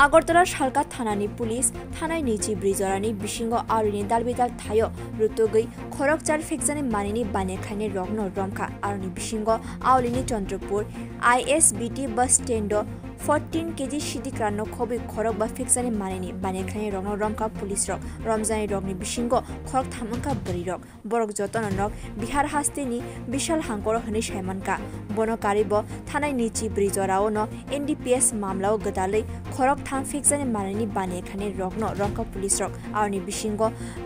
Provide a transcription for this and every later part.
Agartala সালকা থানাनि police थानाय निची ब्रिजरानि बिसिंग आउरिनि दालबिदाल थायो रुतुगै खरकचार फेक्सानि मानिनि बानेखायनि रगनो रमखा आउरिनि बिसिंग आउलिनि Chandrapur ISBT bus stand 14 KG सिदिक्रानो खबि खरक बा फेक्सानि मानिनि बानेखायनि रगनो रमखा पुलिस रक रमजानि रगनि बिसिंग खरक थामंका बरि रक बरक जतन रक बिहार हास्तेनि विशाल हांकर हनि सायमानका बनकारिब थानाय निची ब्रिजराव न NDPS मामलाव गदालै खरक थाम फेक्सानि मानिनि बानेखायनि रगनो रमखा पुलिस रक आउरिनि बिसिंग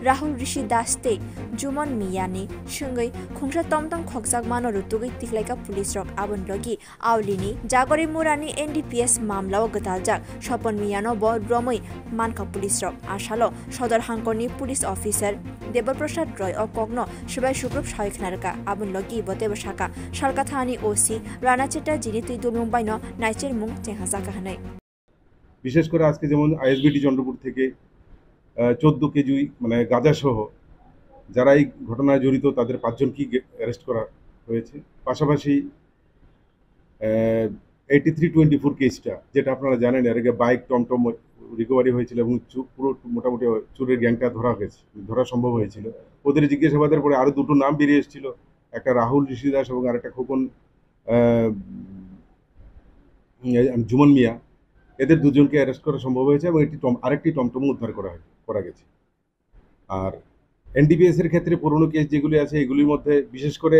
राहुल ऋषि दासते जुमन मियानि सुंगै खुंसा तमतम खगजाक मानो रुतुगै तिखलाइका पुलिस रक आबन लगी आउलिनि जागरि मुरानि NDPS मामलाव गदालजाक सपन मियानो ब रमै मानका पुलिस रक आशालो सदर हांकरनि पुलिस अफिसार देवप्रसाद रय अ कग्नो सबाय सुग्रुप सायखनारका आबन लगी बते बसाका सालका थानानि OC राणा चेटार्जीनि तुइदुलमुं बायनो नाइचेर मुं चेहाजाका हनै বিশেষ করে আজকে যেমন ISBT চন্দ্রপুর থেকে 14 কেজি মানে গাঁজা সহ যারা এই ঘটনায় জড়িত তাদের 5 জনকে অ্যারেস্ট করা হয়েছে। পাশাপাশি 8324 কেসটা যেটা আপনারা জানেন এর আগে বাইক টমটম রিকভারি হয়েছিল এবং পুরো মোটামুটি চোরের গ্যাংটা ধরা সম্ভব হয়েছিল। ওদের জিজ্ঞাসাবাদের পরে আরো দুটো নাম বেরিয়ে এসেছিল, একটা রাহুল ঋষি দাস এবং আরেকটা খোকন জুমন মিয়া। এদের দুজনকে অ্যারেস্ট করা সম্ভব হয়েছে এবং আরেকটি টমটম উদ্ধার করা গেছে। আর NDPS এর ক্ষেত্রে পুরনো কেস যেগুলি আছে এগুলির মধ্যে বিশেষ করে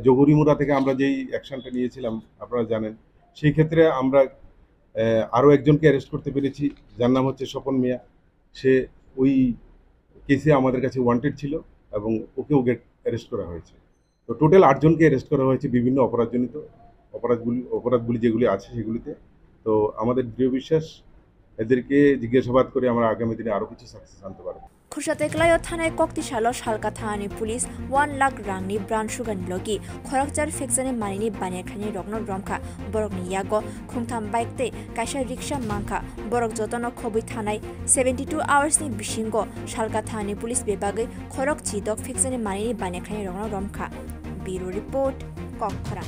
জহুরিমুরা থেকে আমরা যেই অ্যাকশনটা নিয়েছিলাম আপনারা জানেন, সেই ক্ষেত্রে আমরা আরও একজনকে অ্যারেস্ট করতে পেরেছি যার নাম হচ্ছে স্বপন মিয়া। সে ওই কেসে আমাদের কাছে ওয়ান্টেড ছিল এবং ওকেও অ্যারেস্ট করা হয়েছে। তো টোটাল 8 জনকে অ্যারেস্ট করা হয়েছে বিভিন্ন অপরাধগুলি যেগুলি আছে সেগুলিতে। তো আমাদের দৃঢ় বিশ্বাস এদেরকে জিজ্ঞাসাবাদ করে আমরা আগামী দিনে আরো কিছু সাকসেস আনতে পারব। खुर्सातेक्लायो थानाय कक्तिसालो सालका थानानि पुलिस 1 लाख रांनि ब्रान्ड सुगानि लगी खरकचार फेक्सानि मानिनि बानेखायनि रगनो रमखा बरकनि यागो खुंथाम बाइकते कायसा रिक्शा मांखा बरक जतन खबै थानाय 72 आवार्सनि बिसिंगो सालका थानानि पुलिस विभागै खरक चिदक फेक्सानि मानिनि बानेखायनि रगनो रमखा। Bureau report ककखरा।